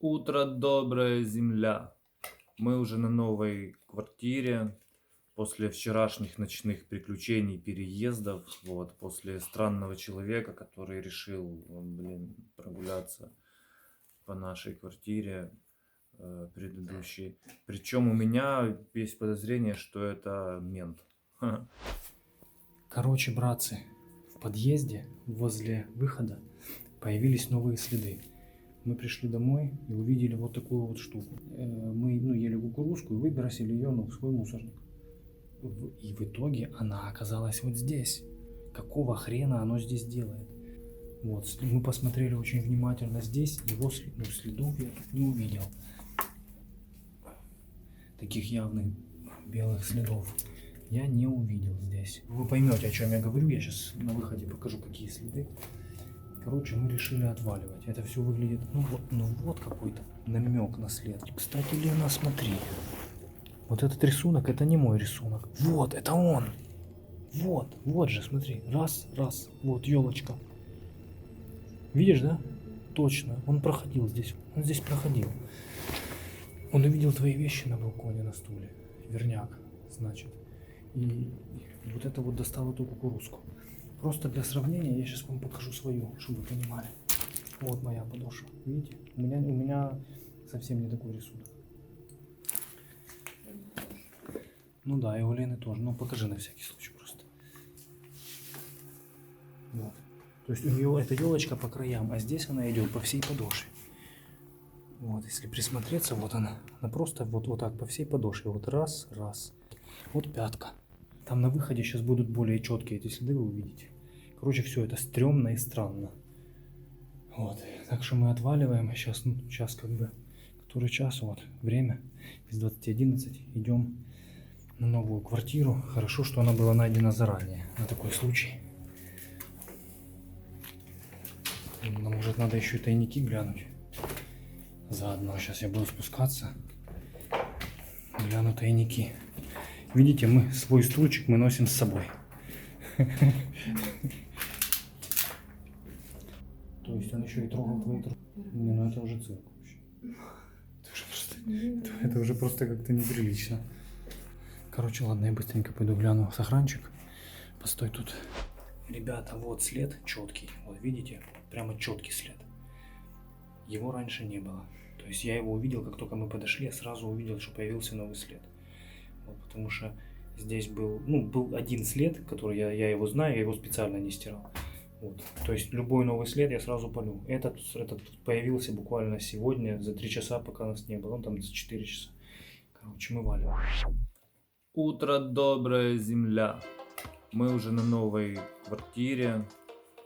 Утро, добрая земля. Мы уже на новой квартире. После вчерашних ночных приключений, переездов, вот, после странного человека, который решил, прогуляться по нашей квартире предыдущей. Причем у меня есть подозрение, что это мент. Короче, братцы, в подъезде возле выхода появились новые следы. Мы пришли домой и увидели вот такую вот штуку. Мы ели кукурузку и выбросили ее в свой мусорник. И в итоге она оказалась вот здесь. Какого хрена оно здесь делает? Вот, мы посмотрели очень внимательно здесь, его следов я тут не увидел. Таких явных белых следов я не увидел здесь. Вы поймете, о чем я говорю. Я сейчас на выходе покажу, какие следы. Короче, мы решили отваливать. Это все выглядит, вот какой-то намек на след. Кстати, Лена, смотри. Вот этот рисунок, это не мой рисунок. Вот, это он. Вот же, смотри. Раз. Вот елочка. Видишь, да? Точно. Он проходил здесь. Он здесь проходил. Он увидел твои вещи на балконе на стуле. Верняк, значит. И вот это вот достал эту кукурузку. Просто для сравнения я сейчас вам покажу свою, чтобы вы понимали. Вот моя подошва. Видите? У меня совсем не такой рисунок. Ну да, и у Лены тоже. Ну покажи на всякий случай просто. Вот. То есть у нее эта елочка по краям, а здесь она идет по всей подошве. Вот, если присмотреться, вот она просто вот так по всей подошве. Вот раз. Вот пятка. Там на выходе сейчас будут более четкие эти следы, вы увидите. Короче, все это стрёмно и странно. Вот, так что мы отваливаем. Сейчас как бы, который час, вот, время, без 20:11, идем на новую квартиру. Хорошо, что она была найдена заранее, на такой случай. Нам, может, надо еще и тайники глянуть. Заодно сейчас я буду спускаться. Гляну тайники. Видите, мы свой стульчик мы носим с собой. То есть он еще и трогал твои трубы. Не, ну это уже цирк вообще. Это уже просто как-то неприлично. Короче, ладно, я быстренько пойду гляну сохранчик. Постой тут. Ребята, вот след четкий. Вот видите, прямо четкий след. Его раньше не было. То есть я его увидел, как только мы подошли, я сразу увидел, что появился новый след. Вот, потому что здесь был один след, который я его знаю, я его специально не стирал. Вот. То есть любой новый след я сразу полю. Этот появился буквально сегодня, за 3 часа, пока нас не было. Он там за 4 часа. Короче, мы валим. Утро, добрая земля. Мы уже на новой квартире.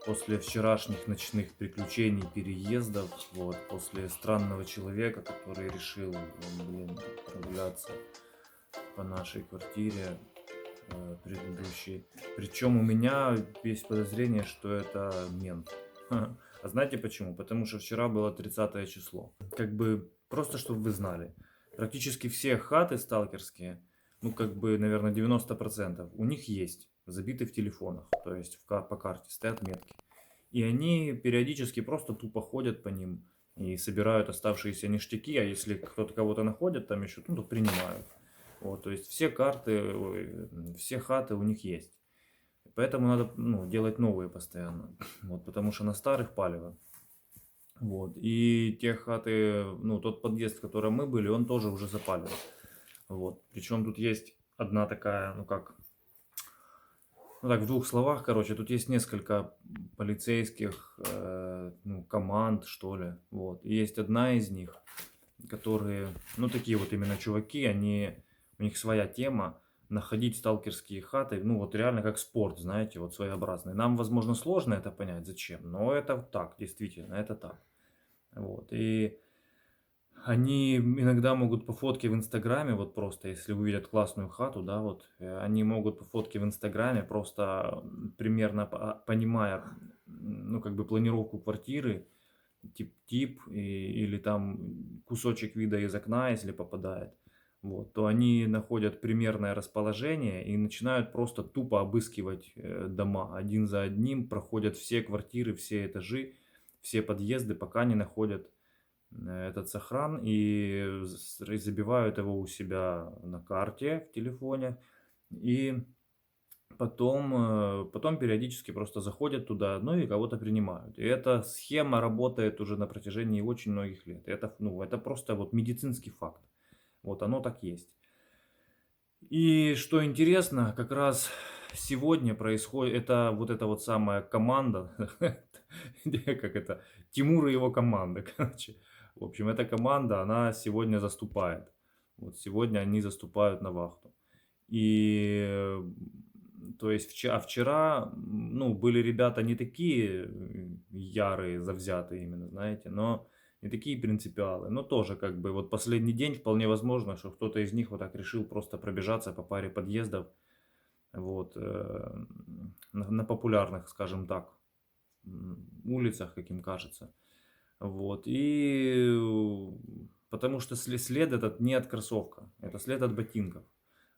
После вчерашних ночных приключений, переездов, вот, после странного человека, который решил, прогуляться по нашей квартире предыдущей. Причем у меня есть подозрение, что это мент. А знаете почему? Потому что вчера было 30 число. Как бы, просто чтобы вы знали, практически все хаты сталкерские, наверное, 90%, у них есть забиты в телефонах, то есть по карте стоят метки. И они периодически просто тупо ходят по ним и собирают оставшиеся ништяки, а если кто-то кого-то находит там еще, то принимают. Вот, то есть все все хаты у них есть. Поэтому надо делать новые постоянно, вот, потому что на старых палево. Вот, и те хаты, тот подъезд, в котором мы были, он тоже уже запален. Вот, причем тут есть одна такая, в 2 словах, короче, тут есть несколько полицейских команд, что ли. Вот. И есть одна из них, которые, такие вот именно чуваки, у них своя тема, находить сталкерские хаты, реально как спорт, знаете, вот своеобразный. Нам, возможно, сложно это понять, зачем, но это так, действительно, это так. Вот. И они иногда могут по фотке в Инстаграме, вот просто, если увидят классную хату, да, вот, они могут по фотке в Инстаграме, просто примерно понимая, планировку квартиры, тип или там кусочек вида из окна, если попадает, вот, то они находят примерное расположение и начинают просто тупо обыскивать дома один за одним, проходят все квартиры, все этажи, все подъезды, пока не находят этот сохран и забивают его у себя на карте в телефоне. И потом периодически просто заходят туда, ну и кого-то принимают. И эта схема работает уже на протяжении очень многих лет. Это просто вот медицинский факт. Вот оно так есть. И что интересно, как раз сегодня происходит это вот эта вот самая команда, как это, Тимур и его команда, короче. В общем, эта команда, она сегодня заступает. Вот сегодня они заступают на вахту. И, то есть вчера, ну, были ребята не такие ярые, завзятые именно, знаете, но не такие принципиалы. Но тоже как бы вот последний день вполне возможно, что кто-то из них вот так решил просто пробежаться по паре подъездов вот, на популярных, скажем так, улицах, как им кажется. Вот, потому что след этот не от кроссовка, это след от ботинков.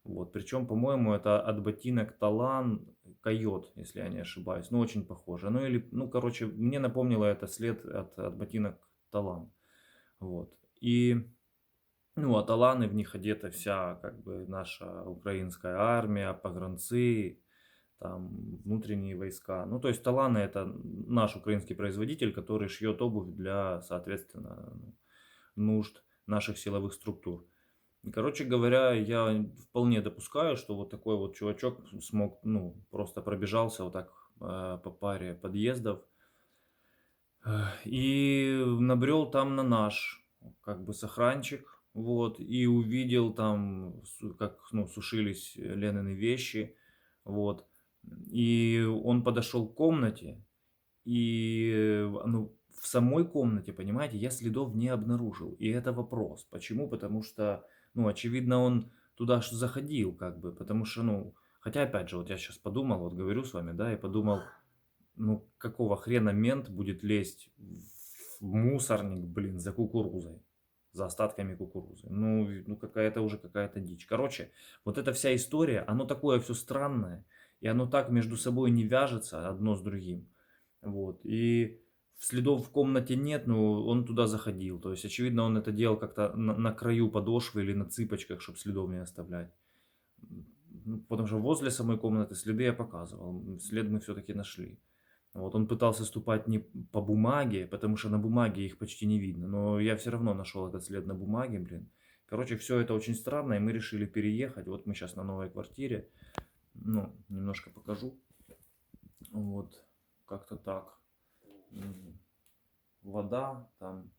Вот, причем, по-моему, это от ботинок Талан Койот, если я не ошибаюсь. Ну, очень похоже. Ну, или, ну, короче, мне напомнило это след от ботинок Талан. Вот. И, ну, а Таланы, в них одета вся, как бы, наша украинская армия, погранцы, там, внутренние войска. Ну, то есть Таланы это наш украинский производитель, который шьет обувь для, соответственно, нужд наших силовых структур. Короче говоря, я вполне допускаю, что вот такой вот чувачок смог, ну, просто пробежался вот так по паре подъездов и набрел там на наш, как бы, сохранчик, вот, и увидел там, как, ну, сушились Ленины вещи, вот, и он подошел к комнате, и, ну, в самой комнате, понимаете, я следов не обнаружил. И это вопрос. Почему? Потому что, ну, очевидно, он туда заходил, как бы, потому что, ну, хотя, опять же, вот я сейчас подумал, вот говорю с вами, да, и подумал, ну, какого хрена мент будет лезть в мусорник, блин, за кукурузой, за остатками кукурузы. Ну какая-то уже какая-то дичь. Короче, вот эта вся история, оно такое все странное, и оно так между собой не вяжется одно с другим. Вот, и следов в комнате нет, но он туда заходил. То есть, очевидно, он это делал как-то на краю подошвы или на цыпочках, чтобы следов не оставлять. Ну, потому что возле самой комнаты следы я показывал. След мы все-таки нашли. Вот он пытался ступать не по бумаге, потому что на бумаге их почти не видно. Но я все равно нашел этот след на бумаге, блин. Короче, все это очень странно, и мы решили переехать. Вот мы сейчас на новой квартире. Ну, немножко покажу. Вот, как-то так. Вода, там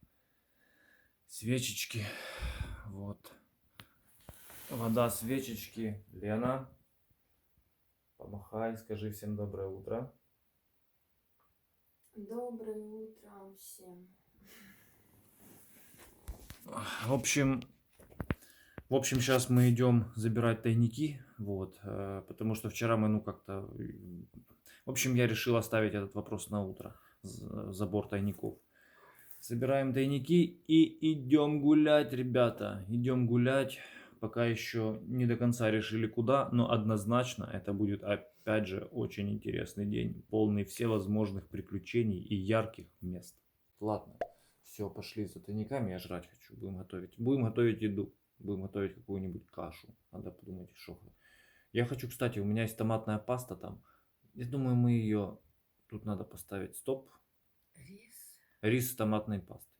свечечки. Вот. Вода, свечечки. Лена, помахай, скажи всем доброе утро. Доброе утро всем. В общем, сейчас мы идем забирать тайники, вот, потому что вчера мы, ну, как-то... В общем, я решил оставить этот вопрос на утро, забор тайников. Собираем тайники и идем гулять, ребята, идем гулять. Пока еще не до конца решили куда, но однозначно это будет, опять же, очень интересный день, полный всевозможных приключений и ярких мест. Ладно. Все, пошли за тайниками, я жрать хочу. Будем готовить. Будем готовить еду. Будем готовить какую-нибудь кашу. Надо подумать, что. Я хочу, кстати, у меня есть томатная паста там. Я думаю, мы ее... Тут надо поставить стоп. Рис. Рис с томатной пастой,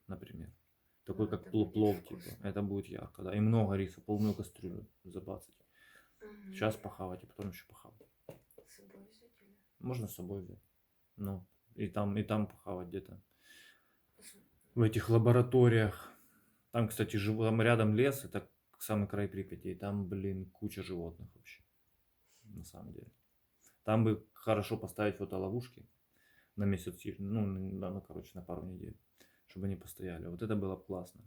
например. Такой, Ну, как это будет плов, типа. вкусно. Это будет ярко, да. И много риса, полную кастрюлю забацать. Сейчас похавать, и потом еще похавать. С собой взять или? Можно с собой взять. Ну, и там похавать где-то. В этих лабораториях. Там, кстати, там рядом лес, это самый край Припяти, и там, блин, куча животных вообще, на самом деле. Там бы хорошо поставить фотоловушки на месяц, ну, короче, на пару недель, чтобы они постояли. Вот это было бы классно.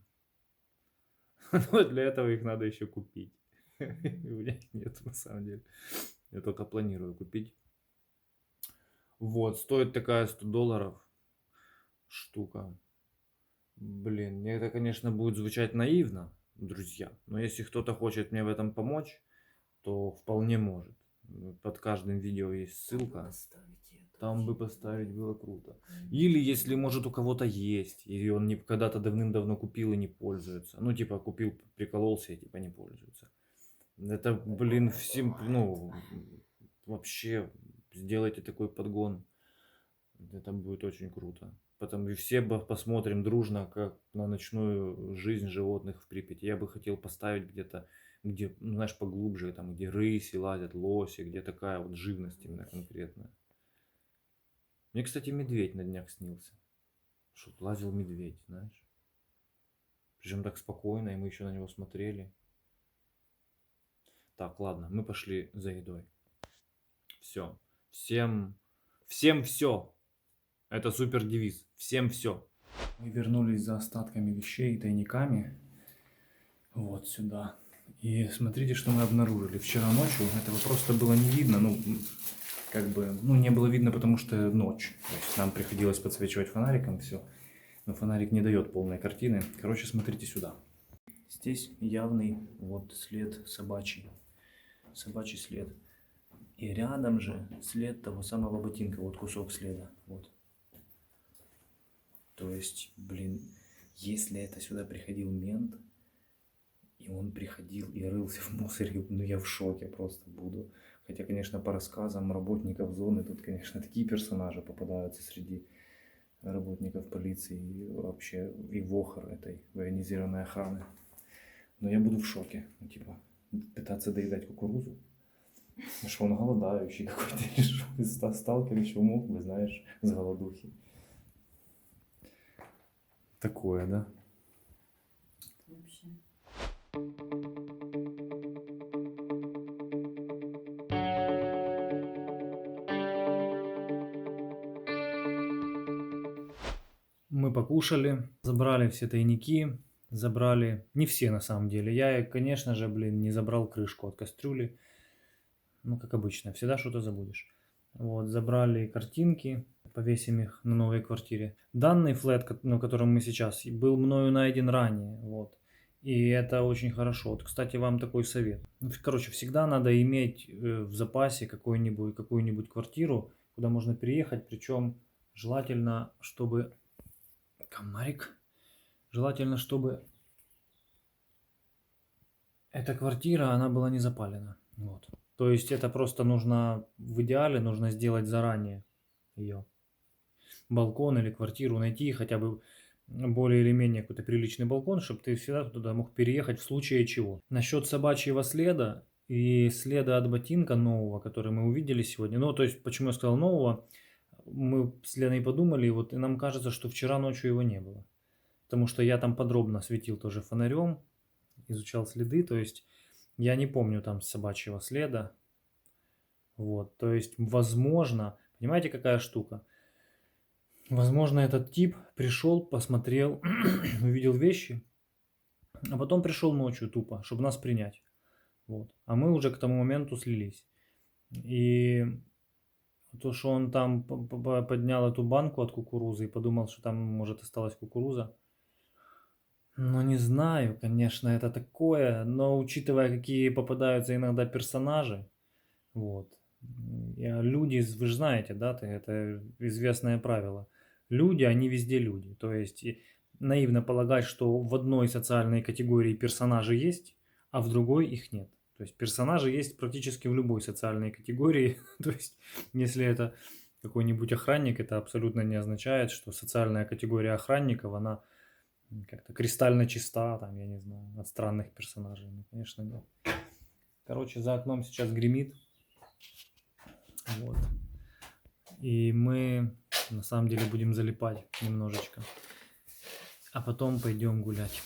Но для этого их надо еще купить. У меня их нет, на самом деле. Я только планирую купить. Вот, стоит такая $100 штука. Блин, мне это, конечно, будет звучать наивно, друзья, но если кто-то хочет мне в этом помочь, то вполне может. Под каждым видео есть ссылка. Поставить эту. Там бы поставить было круто. Или если, может, у кого-то есть, и он не, когда-то давным-давно купил и не пользуется. Ну, типа, купил, прикололся и, типа, не пользуется. Это, блин, всем, ну, вообще, сделайте такой подгон. Это будет очень круто. Потом и все посмотрим дружно, как на ночную жизнь животных в Припяти. Я бы хотел поставить где-то, где, ну, знаешь, поглубже, там, где рыси лазят, лоси, где такая вот живность именно конкретная. Мне, кстати, медведь на днях снился. Что лазил медведь, знаешь. Причем так спокойно, и мы еще на него смотрели. Так, ладно, мы пошли за едой. Все. Всем все. Это супер девиз. Всем все. Мы вернулись за остатками вещей и тайниками. Вот сюда. И смотрите, что мы обнаружили. Вчера ночью этого просто было не видно. Ну, как бы, ну, не было видно, потому что ночь. То есть нам приходилось подсвечивать фонариком все. Но фонарик не дает полной картины. Короче, смотрите сюда. Здесь явный вот след собачий. Собачий след. И рядом же след того самого ботинка. Вот кусок следа. Вот. То есть, блин, если это сюда приходил мент, и он приходил и рылся в мусоре, ну я в шоке просто буду. Хотя, конечно, по рассказам работников зоны, тут, конечно, такие персонажи попадаются среди работников полиции и вообще и ВОХР этой военизированной охраны. Но я буду в шоке. Ну, типа, пытаться доедать кукурузу. Потому что он голодающий какой-то. Сталкивающий мог бы, знаешь, с голодухи. Такое, да? Вообще. Мы покушали, забрали все тайники, забрали, не все на самом деле. Я, конечно же, блин, не забрал крышку от кастрюли. Ну, как обычно, всегда что-то забудешь. Вот, забрали картинки, повесим их на новой квартире. Данный флет, на котором мы сейчас, был мною найден ранее, вот. И это очень хорошо. Вот, кстати, вам такой совет. Ну, короче, всегда надо иметь в запасе какую-нибудь квартиру, куда можно переехать, причем желательно, чтобы... Комарик. Желательно, чтобы эта квартира, она была не запалена. Вот. То есть это просто нужно, в идеале, нужно сделать заранее ее. Балкон или квартиру найти, хотя бы более или менее какой-то приличный балкон, чтобы ты всегда туда мог переехать в случае чего. Насчет собачьего следа и следа от ботинка нового, который мы увидели сегодня. Ну, то есть, почему я сказал нового, мы с Леной подумали, вот, и нам кажется, что вчера ночью его не было. Потому что я там подробно светил тоже фонарем, изучал следы, то есть я не помню там собачьего следа. Вот, то есть, возможно, понимаете, какая штука? Возможно, этот тип пришел, посмотрел, увидел вещи, а потом пришел ночью тупо, чтобы нас принять. Вот. А мы уже к тому моменту слились. И то, что он там поднял эту банку от кукурузы и подумал, что там, может, осталась кукуруза. Ну, не знаю, конечно, это такое, но учитывая, какие попадаются иногда персонажи, вот, люди, вы же знаете, да, это известное правило. Люди, они везде люди. То есть наивно полагать, что в одной социальной категории персонажи есть, а в другой их нет. То есть персонажи есть практически в любой социальной категории. То есть если это какой-нибудь охранник, это абсолютно не означает, что социальная категория охранников, она как-то кристально чиста, там, я не знаю, от странных персонажей. Ну, конечно, нет. Короче, за окном сейчас гремит. Вот. И мы на самом деле будем залипать немножечко. А потом пойдем гулять.